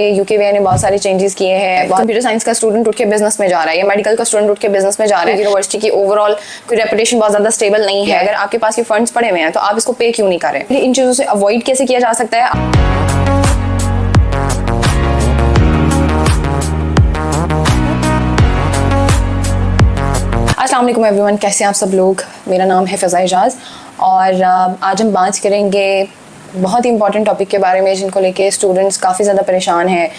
यूकेवीआई ने बहुत सारे चेंजेस किए हैं। कंप्यूटर साइंस का स्टूडेंट उठ के बिजनेस में जा रहा है या मेडिकल का स्टूडेंट उठ के बिजनेस में जा रहा है। यूनिवर्सिटी की ओवरऑल कोई रेपुटेशन बहुत ज्यादा स्टेबल नहीं है। अगर आपके पास ये फंड्स पड़े हुए हैं तो आप इसको पे क्यों नहीं करें? इन चीजों से अवॉइड कैसे किया जा सकता है? अस्सलाम वालेकुम एवरीवन, कैसे हैं आप सब लोग? मेरा नाम है फ़ज़ा एजाज और आज हम बात करेंगे बहुत ही इंपॉर्टेंट टॉपिक के बारे में जिनको लेके स्टूडेंट्स काफ़ी ज़्यादा परेशान हैं।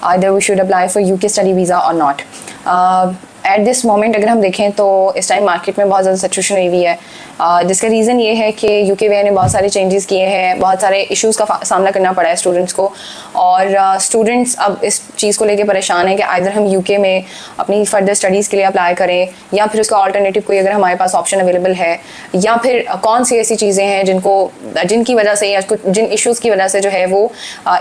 Either we should apply for UK study visa और नॉट। एट दिस मोमेंट अगर हम देखें तो इस टाइम मार्केट में बहुत ज़्यादा सिचुएशन हुई हुई है, जिसका रीज़न ये है कि यूकेवीआई ने बहुत सारे चेंजेस किए हैं, बहुत सारे इश्यूज़ का सामना करना पड़ा है स्टूडेंट्स को। और स्टूडेंट्स अब इस चीज़ को लेके परेशान है कि आइदर हम यूके में अपनी फर्दर स्टडीज़ के लिए अप्लाई करें या फिर उसका ऑल्टरनेटिव कोई अगर हमारे पास ऑप्शन अवेलेबल है, या फिर कौन सी ऐसी चीज़ें हैं जिनकी वजह से या जिन इश्यूज़ की वजह से जो है वो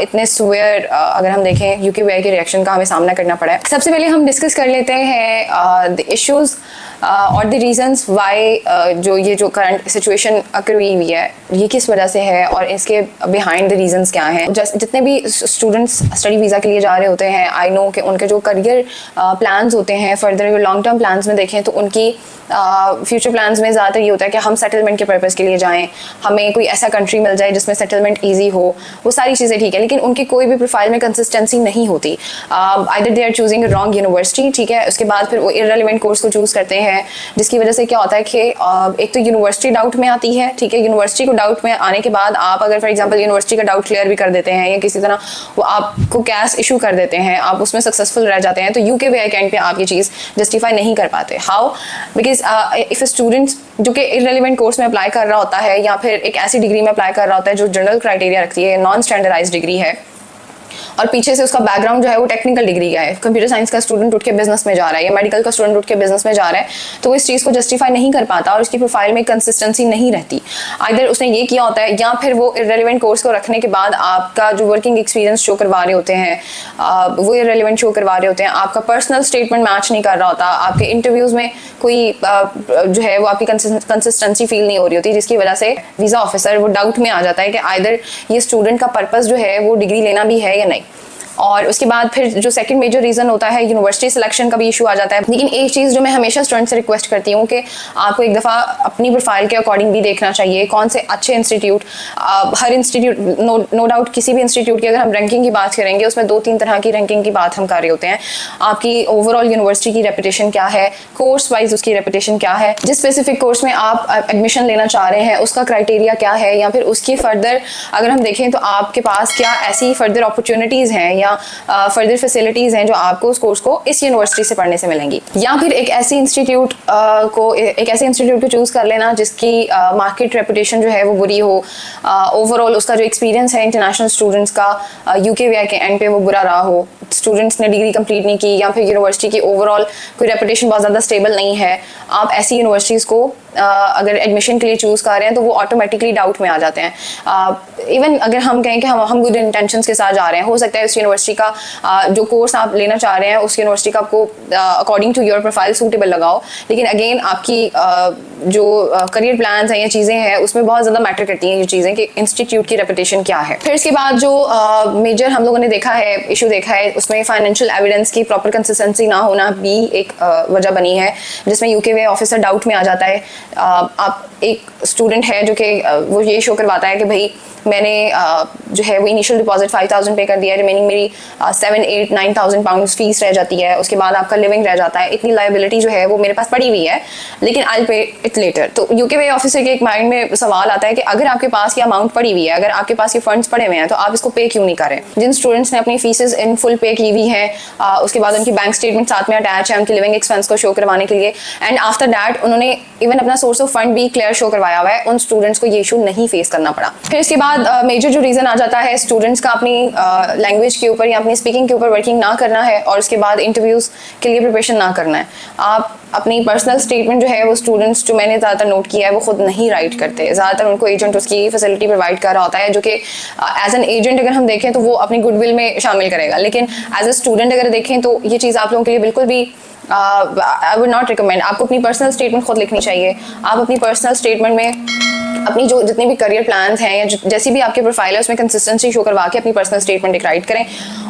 इतने सुवेयर अगर हम देखें यूकेवीआई के रिएक्शन का हमें सामना करना पड़ा है। सबसे पहले हम डिस्कस कर लेते हैं द इश्यूज़ और द रीजंस वाई जो करंट सिचुएशन अकर हुई है ये किस वजह से है और इसके बिहाइंड द रीजंस क्या हैं। जितने भी स्टूडेंट्स स्टडी वीज़ा के लिए जा रहे होते हैं, आई नो कि उनके जो करियर प्लान्स होते हैं, फर्दर लॉन्ग टर्म प्लान्स में देखें तो उनकी फ्यूचर प्लान्स में ज़्यादातर ये होता है कि हम सेटलमेंट के पर्पज़ के लिए जाएं, हमें कोई ऐसा कंट्री मिल जाए जिसमें सेटलमेंट ईजी हो। वो सारी चीज़ें ठीक है, लेकिन उनकी कोई भी प्रोफाइल में कंसिस्टेंसी नहीं होती। Either they are choosing wrong university, ठीक है, उसके बाद फिर वो इररेलेवेंट कोर्स को चूज़ करते हैं, जिसकी वजह से क्या होता है कि एक तो यूनिवर्सिटी डाउट में आती है, ठीक है, यूनिवर्सिटी को डाउट में आने के बाद आप अगर फॉर एग्जांपल यूनिवर्सिटी का डाउट क्लियर भी कर देते हैं या किसी तरह वो आपको कैश इशू कर देते हैं, आप उसमें सक्सेसफुल रह जाते हैं, तो यूकेवीआई के एंड पे आप ये चीज़ जस्टिफाई नहीं कर पाते। हाउ? बिकॉज इफ स्टूडेंट जो कि इररेलेवेंट कोर्स में अप्लाई कर रहा होता है या फिर एक ऐसी डिग्री में अप्लाई कर रहा होता है जो जनरल क्राइटेरिया रखती है, नॉन स्टैंडर्डाइज्ड डिग्री है और पीछे से उसका बैकग्राउंड जो है वो टेक्निकल डिग्री का है, कंप्यूटर साइंस का स्टूडेंट उठ के बिजनेस में जा रहा है या मेडिकल का स्टूडेंट उठ के बिजनेस में जा रहा है, तो वो इस चीज़ को जस्टिफाई नहीं कर पाता और उसकी प्रोफाइल में कंसिस्टेंसी नहीं रहती। आइदर उसने ये किया होता है या फिर वो इररेलेवेंट कोर्स को रखने के बाद आपका जो वर्किंग एक्सपीरियंस शो करवा रहे होते हैं वो इररेलेवेंट शो करवा रहे होते हैं, आपका पर्सनल स्टेटमेंट मैच नहीं कर रहा होता, आपके इंटरव्यूज़ में कोई जो है वो आपकी कंसिस्टेंसी फील नहीं हो रही होती, जिसकी वजह से वीज़ा ऑफिसर वो डाउट में आ जाता है कि आइदर ये स्टूडेंट का पर्पज़ जो है वो डिग्री लेना भी है या नहीं। और उसके बाद फिर जो सेकंड मेजर रीज़न होता है यूनिवर्सिटी सिलेक्शन का भी इशू आ जाता है। लेकिन एक चीज़ जो मैं हमेशा स्टूडेंट से रिक्वेस्ट करती हूँ कि आपको एक दफ़ा अपनी प्रोफाइल के अकॉर्डिंग भी देखना चाहिए कौन से अच्छे इंस्टीट्यूट, हर इंस्टीट्यूट नो डाउट किसी भी इंस्टीट्यूट की अगर हम रैंकिंग की बात करेंगे उसमें 2-3 तरह की रैंकिंग की बात हम कर रहे होते हैं। आपकी ओवरऑल यूनिवर्सिटी की रेपुटेशन क्या है, कोर्स वाइज उसकी रेपुटेशन क्या है, जिस स्पेसिफिक कोर्स में आप एडमिशन लेना चाह रहे हैं उसका क्राइटेरिया क्या है, या फिर उसकी फर्दर अगर हम देखें तो आपके पास क्या ऐसी फर्दर अपॉर्चुनिटीज़ हैं या फर्दर फैसिलिटीज हैं जो आपको उस कोर्स को इस यूनिवर्सिटी से पढ़ने से मिलेंगी। या फिर एक ऐसे इंस्टीट्यूट को चूज कर लेना जिसकी मार्केट रेपुटेशन जो है वो बुरी हो, ओवरऑल उसका जो एक्सपीरियंस है इंटरनेशनल स्टूडेंट्स का यूकेवीआई के एंड पे वो बुरा रहा हो, स्टूडेंट्स ने डिग्री कंप्लीट नहीं की या फिर यूनिवर्सिटी की ओवरऑल कोई रेपुटेशन बहुत ज़्यादा स्टेबल नहीं है। आप ऐसी यूनिवर्सिटीज़ को अगर एडमिशन के लिए चूज़ कर रहे हैं तो वो ऑटोमेटिकली डाउट में आ जाते हैं। इवन अगर हम कहें कि हम गुड इंटेंशंस के साथ जा रहे हैं, हो सकता है उस यूनिवर्सिटी का जो कोर्स आप लेना चाह रहे हैं उस यूनिवर्सिटी का आपको according to your profile suitable लगाओ, लेकिन अगेन आपकी जो करियर प्लान्स हैं या चीज़ें हैं उसमें बहुत ज़्यादा मैटर करती हैं ये चीज़ें कि इंस्टीट्यूट की रेपुटेशन क्या है। फिर इसके बाद जो मेजर हम लोगों ने देखा है, इशू देखा है, उसमें फाइनेंशियल एविडेंस की प्रॉपर कंसिस्टेंसी ना होना भी एक वजह बनी है, जिसमें यूकेवीआई ऑफिसर डाउट में आ जाता है। आप एक स्टूडेंट है जो कि वो ये शो करवाता है कि भाई मैंने जो है वो इनिशियल डिपॉजिट 5,000 पे कर दिया है, रिमेनिंग मेरी 7-8-9,000 पाउंड फीस रह जाती है, उसके बाद आपका लिविंग रह जाता है, इतनी लायबिलिटी जो है वो मेरे पास पड़ी हुई है लेकिन आई पे इट लेटर। तो यूकेवीआई ऑफिसर के एक माइंड में सवाल आता है कि अगर आपके पास ये अमाउंट पड़ी हुई है, अगर आपके पास ये फंड्स पड़े हुए हैं तो आप इसको पे क्यों नहीं करें। जिन स्टूडेंट्स ने अपनी फीसेस इन फुल पे की हुई है, उसके बाद उनकी बैंक स्टेटमेंट साथ में अटैच है उनकी लिविंग एक्सपेंस को शो करवाने के लिए, एंड आफ्टर दैट उन्होंने इवन अपना सोर्स ऑफ फंड भी क्लियर शो करवाया हुआ है, उन स्टूडेंट्स को ये इशू नहीं फेस करना पड़ा। फिर इसके बाद मेजर जो रीज़न आ जाता है स्टूडेंट्स का अपनी लैंग्वेज के ऊपर या अपनी स्पीकिंग के ऊपर वर्किंग ना करना है और उसके बाद इंटरव्यूज़ के लिए प्रिपरेशन ना करना है। आप अपनी पर्सनल स्टेटमेंट जो है वो स्टूडेंट्स जो मैंने ज़्यादातर नोट किया है वो खुद नहीं राइट करते, ज़्यादातर उनको एजेंट उसकी फैसिलिटी प्रोवाइड कर रहा होता है, जो कि एज एन एजेंट अगर हम देखें तो वो अपनी गुडविल में शामिल करेगा, लेकिन एज ए स्टूडेंट अगर देखें तो ये चीज़ आप लोगों के लिए बिल्कुल भी आई वुड नॉट रिकमेंड। आपको अपनी पर्सनल स्टेटमेंट खुद लिखनी चाहिए। आप अपनी पर्सनल स्टेटमेंट में अपनी जो जितने भी करियर प्लान्स हैं या जैसी भी आपकी प्रोफाइल है उसमें कंसिस्टेंसी शो करवा के अपनी पर्सनल स्टेटमेंट एक राइट करें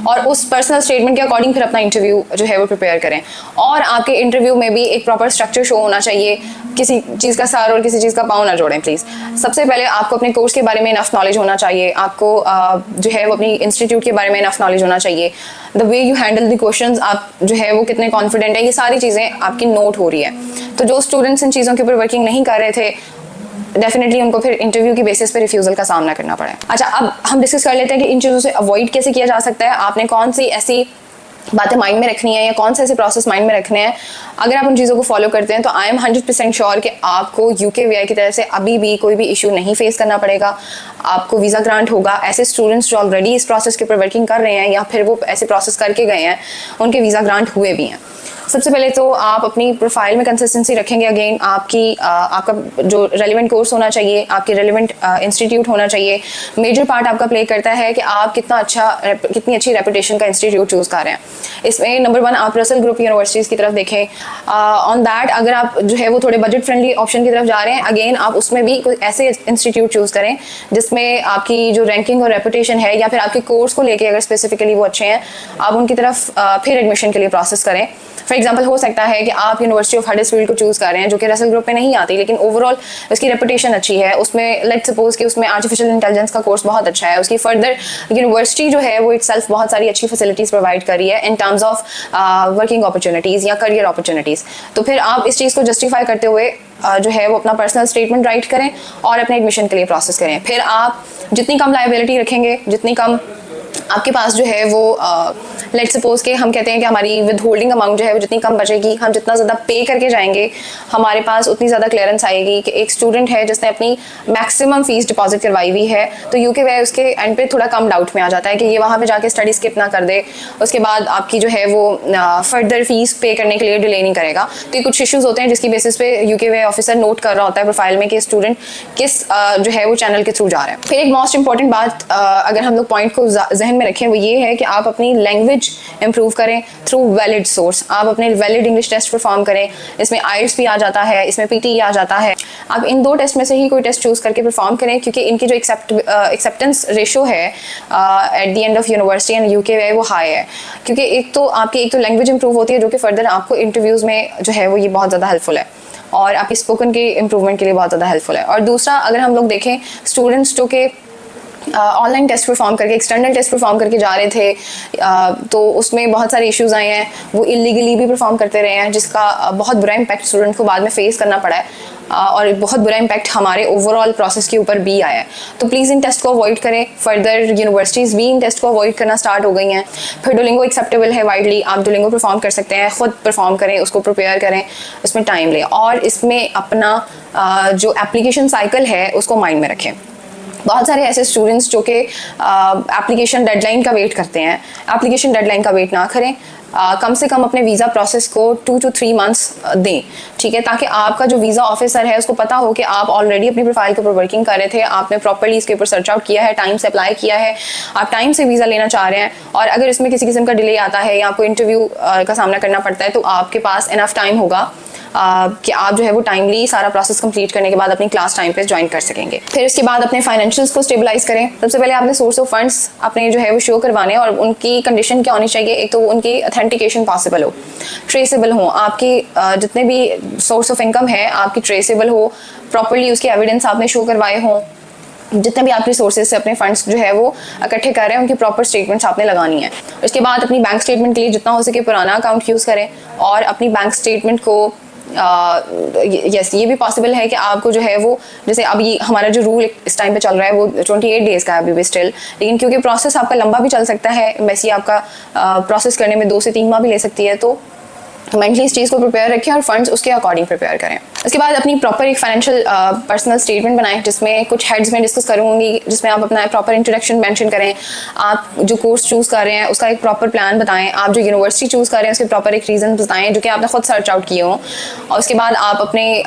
और उस पर्सनल स्टेटमेंट के अकॉर्डिंग फिर अपना इंटरव्यू जो है वो प्रिपेयर करें। और आपके इंटरव्यू में भी एक प्रॉपर स्ट्रक्चर शो होना चाहिए, किसी चीज़ का सर और किसी चीज़ का पाँव ना जोड़ें प्लीज़। सबसे पहले आपको अपने कोर्स के बारे में इनफ नॉलेज होना चाहिए, आपको जो है वो अपनी इंस्टीट्यूट के बारे में इनफ नॉलेज होना चाहिए, the way you handle the questions, आप जो है वो कितने कॉन्फिडेंट है, ये सारी चीज़ें आपकी नोट हो रही है। तो जो स्टूडेंट्स इन चीज़ों के ऊपर वर्किंग नहीं कर रहे थे डेफिनेटली उनको फिर इंटरव्यू की बेसिस पे रिफ्यूजल का सामना करना पड़ा है। अच्छा, अब हम डिस्कस कर लेते हैं कि इन चीज़ों से अवॉइड कैसे किया जा सकता है। आपने कौन सी ऐसी बातें माइंड में रखनी है या कौन से ऐसे प्रोसेस माइंड में रखने हैं। अगर आप उन चीज़ों को फॉलो करते हैं तो आई एम 100% श्योर कि आपको UKVI की तरफ से अभी भी कोई भी इशू नहीं फेस करना पड़ेगा, आपको वीज़ा ग्रांट होगा। ऐसे स्टूडेंट्स जो ऑलरेडी इस प्रोसेस के ऊपर वर्किंग कर रहे हैं या फिर वो ऐसे प्रोसेस करके गए हैं उनके वीज़ा ग्रांट हुए भी हैं। सबसे पहले तो आप अपनी प्रोफाइल में कंसिस्टेंसी रखेंगे। अगेन आपका जो रेलिवेंट कोर्स होना चाहिए, आपके रेलिवेंट इंस्टीट्यूट होना चाहिए। मेजर पार्ट आपका प्ले करता है कि आप कितनी अच्छी रेपुटेशन का इंस्टीट्यूट चूज़ कर रहे हैं। इसमें नंबर 1 आप रसल ग्रुप यूनिवर्सिटीज़ की तरफ देखें। ऑन दैट अगर आप जो है वो थोड़े बजट फ्रेंडली ऑप्शन की तरफ जा रहे हैं, अगेन आप उसमें भी कोई ऐसे इंस्टीट्यूट चूज़ करें जिसमें आपकी जो रैंकिंग और रेपुटेशन है या फिर आपके कोर्स को लेके अगर स्पेसिफिकली वो अच्छे हैं, आप उनकी तरफ फिर एडमिशन के लिए प्रोसेस करें। फॉर एग्जाम्पल हो सकता है कि आप यूनिवर्सिटी ऑफ हडर्सफील्ड को चूज़ कर रहे हैं जो कि रसल ग्रुप में नहीं आती, लेकिन ओवरऑल उसकी रेपुटेशन अच्छी है। उसमें लेट्स सपोज कि उसमें आर्टिफिशियल इंटेलिजेंस का कोर्स बहुत अच्छा है, उसकी फर्दर यूनिवर्सिटी जो है वो इटसेल्फ बहुत सारी अच्छी फैसिलिटीज़ प्रोवाइड कर रही है in terms of working opportunities या करियर अपॉर्चुनिटीज़। तो फिर आप इस चीज़ को जस्टिफाई करते हुए जो है वो अपना पर्सनल स्टेटमेंट राइट करें और अपने एडमिशन के लिए प्रोसेस करें। फिर आप जितनी कम लायबिलिटी रखेंगे, जितनी कम आपके पास जो है वो लेट्स सपोज के हम कहते हैं कि हमारी विद होल्डिंग अमाउंट जो है वो जितनी कम बचेगी, हम जितना ज़्यादा पे करके जाएंगे हमारे पास उतनी ज़्यादा क्लियरेंस आएगी कि एक स्टूडेंट है जिसने अपनी मैक्सिमम फीस डिपॉजिट करवाई हुई है तो UKVI उसके एंड पे थोड़ा कम डाउट में आ जाता है कि ये वहाँ पे जाके स्टडी स्किप ना कर दे, उसके बाद आपकी जो है वो फर्दर फीस पे करने के लिए डिले नहीं करेगा। तो ये कुछ इशूज़ होते हैं जिसकी बेसिस पे UKVI ऑफिसर नोट कर रहा होता है प्रोफाइल में कि स्टूडेंट किस जो है वो चैनल के थ्रू जा रहा है। फिर एक मोस्ट इंपॉर्टेंट बात अगर हम लोग पॉइंट को जहन में रखें वो ये है कि आप अपनी लैंग्वेज इंप्रूव करें थ्रू वैलिड सोर्स। आप अपने वैलिड इंग्लिश टेस्ट परफॉर्म करें, इसमें IELTS भी आ जाता है, इसमें PTE आ जाता है। आप इन 2 टेस्ट में से ही कोई टेस्ट चूज़ करके परफॉर्म करें क्योंकि इनकी जो एक्सेप्टेंस रेशो है at the end of university and UKVI वो हाई है, क्योंकि एक तो लैंग्वेज इंप्रूव होती है जो कि फर्दर आपको इंटरव्यूज़ में जो है वो ये बहुत ज़्यादा हेल्पफुल है और आपकी स्पोकन की इंप्रूवमेंट के लिए बहुत ज़्यादा हेल्पफुल है। और दूसरा, अगर हम लोग देखें स्टूडेंट्स जो कि ऑनलाइन टेस्ट परफॉर्म करके एक्सटर्नल टेस्ट परफॉर्म करके जा रहे थे तो उसमें बहुत सारे इश्यूज आए हैं, वो इलीगली भी परफॉर्म करते रहे हैं जिसका बहुत बुरा इम्पैक्ट स्टूडेंट को बाद में फेस करना पड़ा है और बहुत बुरा इम्पैक्ट हमारे ओवरऑल प्रोसेस के ऊपर भी आया है। तो प्लीज़ इन टेस्ट को अवॉइड करें। फर्दर यूनिवर्सिटीज़ भी इन टेस्ट को अवॉइड करना स्टार्ट हो गई हैं। फिर डुलिंगो एक्सेप्टेबल है वाइडली, आप डुलिंगो परफॉर्म कर सकते हैं, खुद परफॉर्म करें, उसको प्रिपेयर करें, उसमें टाइम लें और इसमें अपना जो एप्लीकेशन साइकिल है उसको माइंड में रखें। बहुत सारे ऐसे स्टूडेंट्स जो कि एप्लीकेशन डेडलाइन का वेट करते हैं, एप्लीकेशन डेडलाइन का वेट ना करें। कम से कम अपने वीज़ा प्रोसेस को 2 to 3 मंथ्स दें, ठीक है, ताकि आपका जो वीज़ा ऑफिसर है उसको पता हो कि आप ऑलरेडी अपनी प्रोफाइल के ऊपर वर्किंग कर रहे थे, आपने प्रॉपर्ली इसके ऊपर सर्च आउट किया है, टाइम से अप्लाई किया है, आप टाइम से वीज़ा लेना चाह रहे हैं और अगर इसमें किसी किस्म का डिले आता है या आपको इंटरव्यू का सामना करना पड़ता है तो आपके पास इनफ टाइम होगा कि आप जो है वो टाइमली सारा प्रोसेस कंप्लीट करने के बाद अपनी क्लास टाइम पे ज्वाइन कर सकेंगे। फिर इसके बाद अपने फाइनेंशियल्स को स्टेबलाइज करें। सबसे पहले आपने सोर्स ऑफ फंड्स अपने जो है वो शो करवाने और उनकी कंडीशन क्या होनी चाहिए, एक तो उनकी ऑथेंटिकेशन पॉसिबल हो, ट्रेसेबल हो, आपकी जितने भी सोर्स ऑफ इनकम है आपकी ट्रेसेबल हो, प्रॉपरली उसके एविडेंस आपने शो करवाए हों, जितने भी आप रिसोर्सेज से अपने फंड्स जो है वो इकट्ठे कर रहे हैं उनकी प्रॉपर स्टेटमेंट्स आपने लगानी है। उसके बाद अपनी बैंक स्टेटमेंट के लिए जितना हो सके पुराना अकाउंट यूज़ करें और अपनी बैंक स्टेटमेंट को यस ये भी पॉसिबल है कि आपको जो है वो जैसे अब ये हमारा जो रूल इस टाइम पे चल रहा है वो 28 डेज़ का है अभी भी स्टिल, लेकिन क्योंकि प्रोसेस आपका लंबा भी चल सकता है, एम्बेसी आपका प्रोसेस करने में 2 से 3 माह भी ले सकती है, तो मेंटली इस चीज़ को प्रिपेयर रखें और फंड्स उसके अकॉर्डिंग प्रिपेयर करें। उसके बाद अपनी प्रॉपर एक फाइनेंशियल पर्सनल स्टेटमेंट बनाएं जिसमें कुछ हेड्स में डिस्कस करूँगी, जिसमें आप अपना प्रॉपर इंट्रोडक्शन मेंशन करें, आप जो कोर्स चूज़ कर रहे हैं उसका एक प्रॉपर प्लान बताएं, आप जो यूनिवर्सिटी चूज़ कर रहे हैं उसके प्रॉपर एक रीज़न बताएं जो कि आपने खुद सर्च आउट किए हों, और उसके बाद आप अपने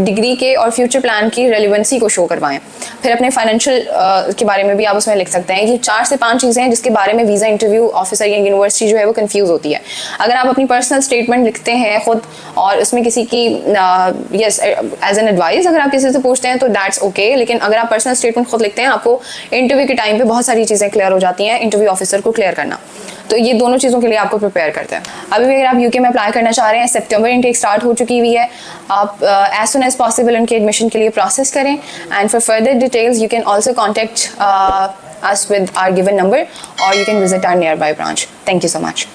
डिग्री के और फ्यूचर प्लान की रेलिवेंसी को शो करवाएं। फिर अपने फाइनेंशियल के बारे में भी आप उसमें लिख सकते हैं। ये 4 से 5 चीज़ें हैं जिसके बारे में वीज़ा इंटरव्यू ऑफिसर या यूनिवर्सिटी जो है वो कन्फ्यूज़ होती है। अगर आप अपनी पर्सनल स्टेटमेंट लिखते हैं खुद और उसमें किसी की येस एज एन एडवाइस अगर आप किसी से पूछते हैं तो दैट्स ओके, लेकिन अगर आप पर्सनल स्टेटमेंट खुद लिखते हैं आपको इंटरव्यू के टाइम पे बहुत सारी चीज़ें क्लियर हो जाती हैं, इंटरव्यू ऑफिसर को क्लियर करना, तो ये दोनों चीज़ों के लिए आपको प्रिपेयर करते हैं। अभी भी अगर आप यूके में अप्लाई करना चाह रहे हैं, सितंबर इनटेक स्टार्ट हो चुकी हुई है, आप एज सुन एज पॉसिबल उनके एडमिशन के लिए प्रोसेस करें। And for further details you can also contact us with our given number, or you can visit our nearby branch. Thank you so much.